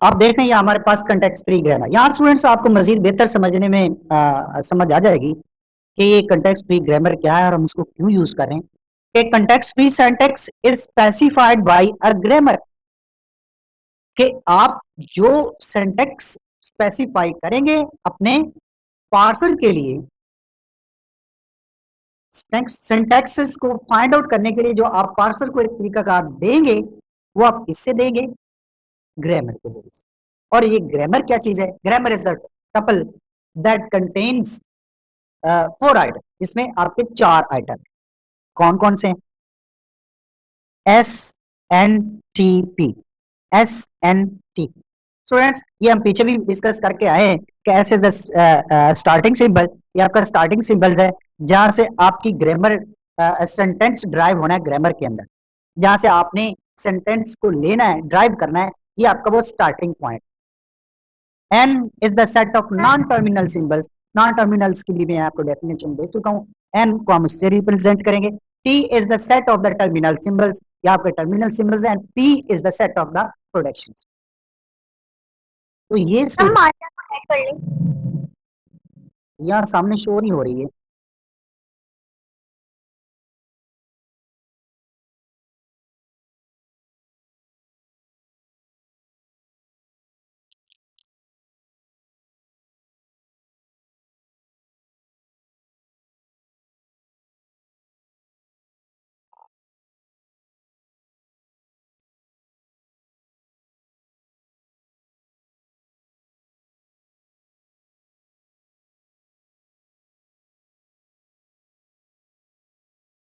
आप देख रहे हैं हमारे पास कंटेक्स्ट फ्री ग्रामर। यहाँ स्टूडेंट्स आपको मजीद बेहतर समझने में समझ आ जाएगी कि ये कंटेक्स्ट फ्री ग्रामर क्या है और हम इसको क्यों यूज कर रहे हैं। कि context free syntax is specified by a grammar, कि आप जो सिंटैक्स स्पेसिफाई करेंगे अपने पार्सर के लिए, सिंटैक्सेस को फाइंड आउट करने के लिए जो आप पार्सर को एक तरीका कार देंगे, वो आप किससे देंगे? ग्रामर के जरिए से। और ये ग्रामर क्या चीज है? Grammar is the tuple that contains 4 item, जिसमें आपके 4 आइटम कौन कौन से हैं? S N T P, S N T. Students ये हम पीछे भी डिस्कस करके आए हैं कि S is the starting symbol, ये आपका स्टार्टिंग सिंबल्स है जहां से आपकी ग्रामर सेंटेंस ड्राइव होना है ग्रामर के अंदर, जहां से आपने सेंटेंस को लेना है, ड्राइव करना है, ये आपका वो starting point. N is the set of non terminal symbols, non terminals की भी मैं आपको डेफिनेशन दे चुका हूँ। एन को हम इससे रिप्रेजेंट करेंगे। T is the set of the terminal symbols, ये आपके टर्मिनल सिंबल्स हैं। P is the set of the production. तो ये यहाँ सामने शो नहीं हो रही है।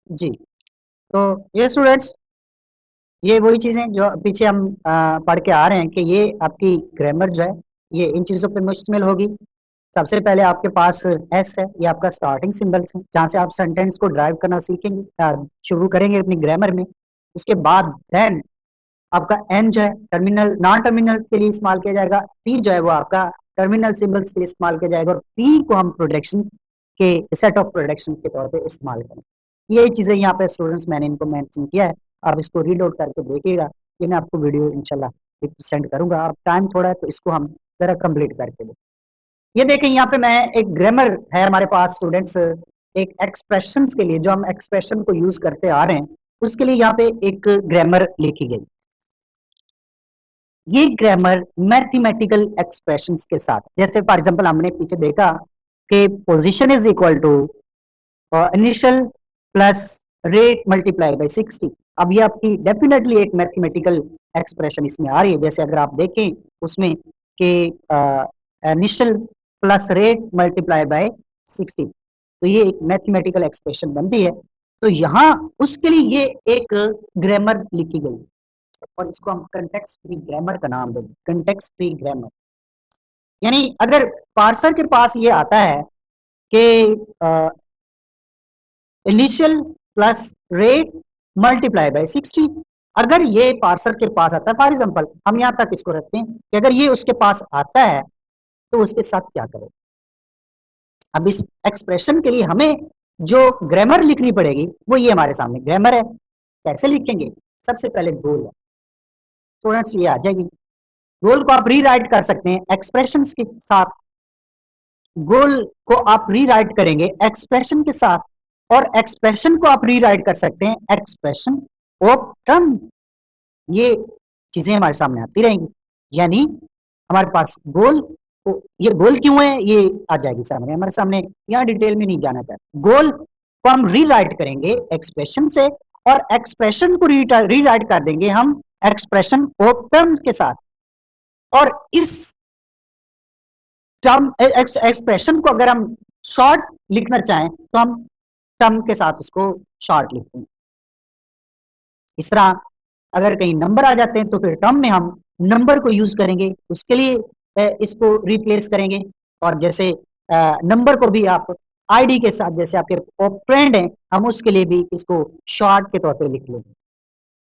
जी, तो ये स्टूडेंट्स ये वही चीजें जो पीछे हम पढ़ के आ रहे हैं कि ये आपकी ग्रामर जो है ये इन चीजों पर मुश्तमिल होगी। सबसे पहले आपके पास एस है, ये आपका स्टार्टिंग सिंबल्स है जहाँ से आप सेंटेंस को ड्राइव करना सीखेंगे, शुरू करेंगे अपनी ग्रामर में। उसके बाद देन आपका एन जो है टर्मिनल नॉन टर्मिनल के लिए इस्तेमाल किया जाएगा। टी जो है वो आपका टर्मिनल सिंबल्स के लिए इस्तेमाल किया जाएगा, और पी को हम प्रोडक्शन के सेट ऑफ प्रोडक्शन के तौर पे इस्तेमाल करेंगे। यही चीजें यहाँ पे स्टूडेंट्स मैंने इनको मेंशन किया है, आप इसको रीड आउट करके देखिएगा। ये मैं आपको वीडियो इंशाल्लाह सेंड करूंगा। अब टाइम थोड़ा है तो इसको हम जरा कंप्लीट करके दें। ये देखें यहाँ पे मैं एक ग्रामर है हमारे पास स्टूडेंट्स, एक एक्सप्रेशंस के लिए जो हम एक्सप्रेशन को यूज करते आ रहे हैं उसके लिए यहाँ पे एक ग्रामर लिखी गई। ये ग्रामर मैथमेटिकल एक्सप्रेशंस के साथ, जैसे फॉर एग्जांपल हमने पीछे देखा कि position is equal to initial plus rate multiply by 60। अब ये आपकी डेफिनेटली एक मैथमेटिकल एक्सप्रेशन इसमें आ रही है। जैसे अगर आप देखें उसमें कि initial plus rate multiply by 60, तो ये एक मैथमेटिकल एक्सप्रेशन बनती है। तो यहाँ उसके लिए ये एक ग्रामर लिखी गई और इसको हम कंटेक्स्ट फ्री ग्रामर का नाम देंगे, कंटेक्स्ट फ्री ग्रामर। यानी अगर पार्सर के पास ये आता है कि initial plus rate multiply by 60, अगर ये पार्सर के पास आता है, फॉर एग्जांपल हम यहाँ तक इसको रखते हैं कि अगर ये उसके पास आता है तो उसके साथ क्या करें। अब इस एक्सप्रेशन के लिए हमें जो ग्रामर लिखनी पड़ेगी वो ये हमारे सामने ग्रामर है। कैसे लिखेंगे? सबसे पहले गोल है स्टूडेंट्स, ये आ जाएगी। गोल को आप रीराइट कर सकते हैं एक्सप्रेशंस के साथ। गोल को आप रीराइट करेंगे एक्सप्रेशन के साथ, और एक्सप्रेशन को आप रीराइट कर सकते हैं एक्सप्रेशन ऑफ टर्म। ये चीजें हमारे सामने आती रहेंगी। यानी हमारे पास गोल, तो ये गोल क्यों है ये आ जाएगी सामने हमारे सामने, यहाँ डिटेल में नहीं जाना चाहते। गोल को हम रीराइट करेंगे एक्सप्रेशन से, और एक्सप्रेशन को रीराइट कर देंगे हम एक्सप्रेशन ऑफ टर्म के साथ। और इस टर्म एक्सप्रेशन को अगर हम शॉर्ट लिखना चाहें तो हम टर्म के साथ उसको शॉर्ट लिखते हैं। इस तरह अगर कहीं नंबर आ जाते हैं तो फिर टर्म में हम नंबर को यूज करेंगे, उसके लिए इसको रिप्लेस करेंगे। और जैसे नंबर को भी आप आईडी के साथ, जैसे आपके ऑपरेंड है, हम उसके लिए भी इसको शॉर्ट के तौर पे लिख लेंगे।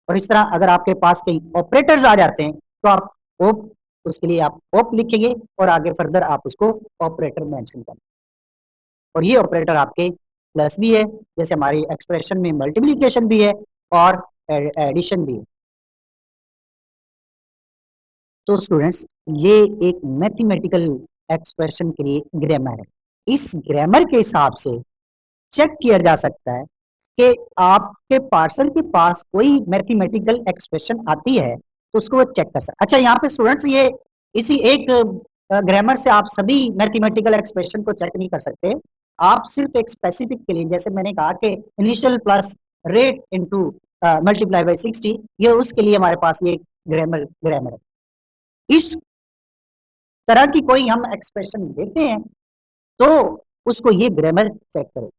और इस तरह अगर आपके पास कहीं ऑपरेटर्स आ जाते हैं तो आप ओप, उसके लिए आप ओप लिखेंगे और आगे फर्दर आप उसको ऑपरेटर मेंशन करें। और ये ऑपरेटर आपके प्लस भी है, जैसे हमारी एक्सप्रेशन में मल्टीप्लिकेशन भी है और एडिशन भी है। तो स्टूडेंट्स ये एक मैथमेटिकल एक्सप्रेशन के लिए ग्रामर है। इस ग्रामर के हिसाब से चेक किया जा सकता है कि आपके पार्सर के पास कोई मैथमेटिकल एक्सप्रेशन आती है तो उसको वो चेक कर सकते। अच्छा, यहाँ पे स्टूडेंट्स ये इसी एक ग्रामर से आप सभी मैथमेटिकल एक्सप्रेशन को चेक नहीं कर सकते। आप सिर्फ एक स्पेसिफिक के लिए, जैसे मैंने कहा कि initial plus rate into multiply by 60, ये उसके लिए हमारे पास ये ग्रामर है। इस तरह की कोई हम एक्सप्रेशन देते हैं तो उसको ये ग्रामर चेक करें।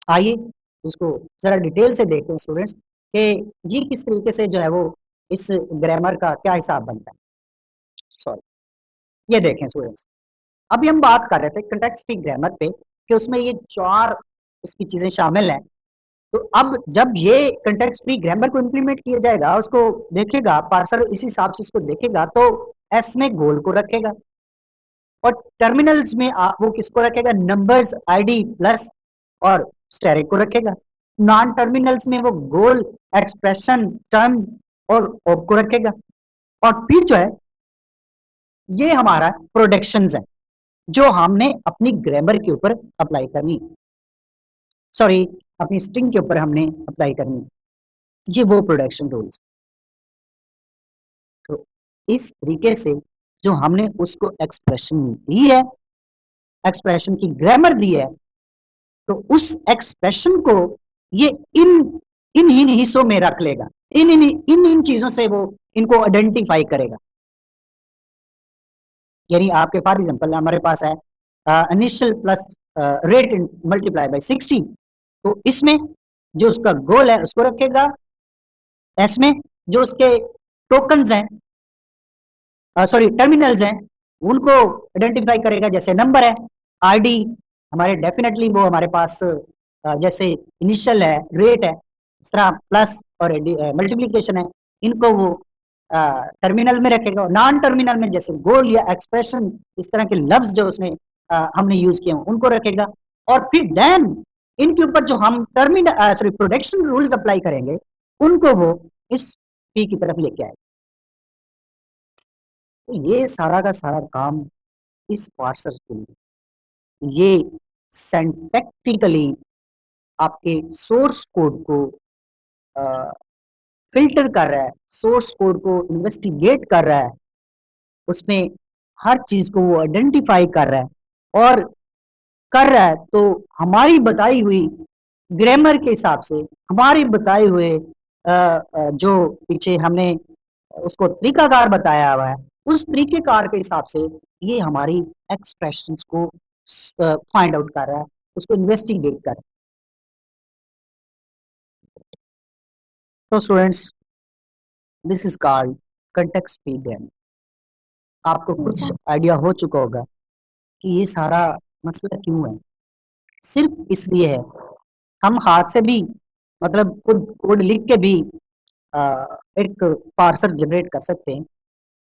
आइए इसको जरा डिटेल से देखते हैं स्टूडेंट्स कि ये किस तरीके से जो है वो इस ग्रामर का क्या हिसाब बनता है। सॉरी, ये देखें स्टूडेंट्स, अभी हम बात कर रहे थे कंटेक्स्ट फ्री ग्रामर पे कि उसमें ये 4 उसकी चीजें शामिल हैं। तो अब जब ये कंटेक्स्ट फ्री ग्रामर को इंप्लीमेंट किया जाएगा, उसको देखेगा पार्सर, इस हिसाब से उसको देखेगा तो एस में गोल को रखेगा और टर्मिनल्स में वो किसको रखेगा, नंबर्स, आईडी, प्लस और स्टेरिक को रखेगा। नॉन टर्मिनल्स में वो गोल, एक्सप्रेशन, टर्म और ऑप को रखेगा। और फिर जो है ये हमारा प्रोडक्शंस है जो हमने अपनी ग्रामर के ऊपर अप्लाई करनी, सॉरी अपनी स्ट्रिंग के ऊपर हमने अप्लाई करनी, ये वो प्रोडक्शन रूल्स। तो इस तरीके से जो हमने उसको एक्सप्रेशन दी है, एक्सप्रेशन की ग्रामर दी है, तो उस एक्सप्रेशन को ये इन इन हिस्सों में रख लेगा, इन चीजों से वो इनको आइडेंटिफाई करेगा। यानी आपके फॉर एग्जांपल हमारे पास है initial plus rate multiply by 60, तो इसमें जो उसका गोल है उसको रखेगा, इसमें जो उसके टोकन्स हैं, सॉरी टर्मिनल्स हैं, उनको आइडेंटिफाई करेगा, जैसे नंबर है, आईडी हमारे डेफिनेटली वो हमारे पास जैसे इनिशियल है, रेट है, इस तरह प्लस और मल्टीप्लिकेशन है, इनको वो टर्मिनल में रखेगा। नॉन टर्मिनल में जैसे गोल या एक्सप्रेशन, इस तरह के लफ्ज जो उसने हमने यूज किए उनको रखेगा। और फिर देन इनके ऊपर जो हम terminal sorry production rules apply करेंगे उनको वो इस पी की तरफ लेके आएगा। तो ये सारा का सारा काम इस पार्सर के लिए, ये सिंटैक्टिकली आपके सोर्स कोड को फिल्टर कर रहा है, सोर्स कोड को इन्वेस्टिगेट कर रहा है, उसमें हर चीज को वो आइडेंटिफाई कर रहा है और कर रहा है तो हमारी बताई हुई ग्रामर के हिसाब से, हमारी बताए हुए जो पीछे हमने उसको तरीकाकार बताया हुआ है, उस तरीकेकार के हिसाब से ये हमारी एक्सप्रेशंस को फाइंड आउट कर रहा है, उसको इन्वेस्टिगेट कर रहा है। तो students, this is called context free grammar. आपको कुछ आइडिया हो चुका होगा कि ये सारा मसला क्यों है। सिर्फ इसलिए है, हम हाथ से भी मतलब खुद कोड लिख के भी एक पार्सर जनरेट कर सकते हैं,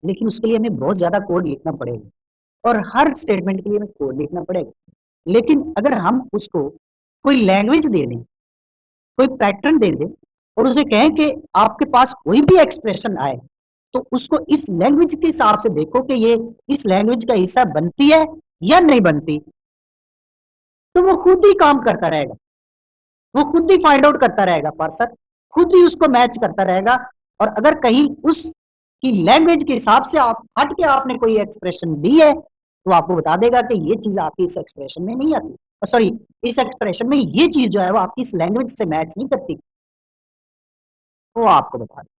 लेकिन उसके लिए हमें बहुत ज़्यादा कोड लिखना पड़ेगा और हर स्टेटमेंट के लिए हमें कोड लिखना पड़ेगा। लेकिन अगर हम उसको कोई लैंग्वेज दे दें, कोई पैटर्न दे दें और उसे कहें कि आपके पास कोई भी एक्सप्रेशन आए तो उसको इस लैंग्वेज के हिसाब से देखो कि ये इस लैंग्वेज का हिस्सा बनती है या नहीं बनती, तो वो खुद ही काम करता रहेगा, वो खुद ही फाइंड आउट करता रहेगा, पार्सर खुद ही उसको मैच करता रहेगा। और अगर कहीं उस की लैंग्वेज के हिसाब से आप हट के आपने कोई एक्सप्रेशन दी है तो आपको बता देगा कि ये चीज आपकी इस एक्सप्रेशन में नहीं आती, सॉरी इस एक्सप्रेशन में ये चीज जो है वो आपकी इस लैंग्वेज से मैच नहीं करती, वो आपको बता देगा।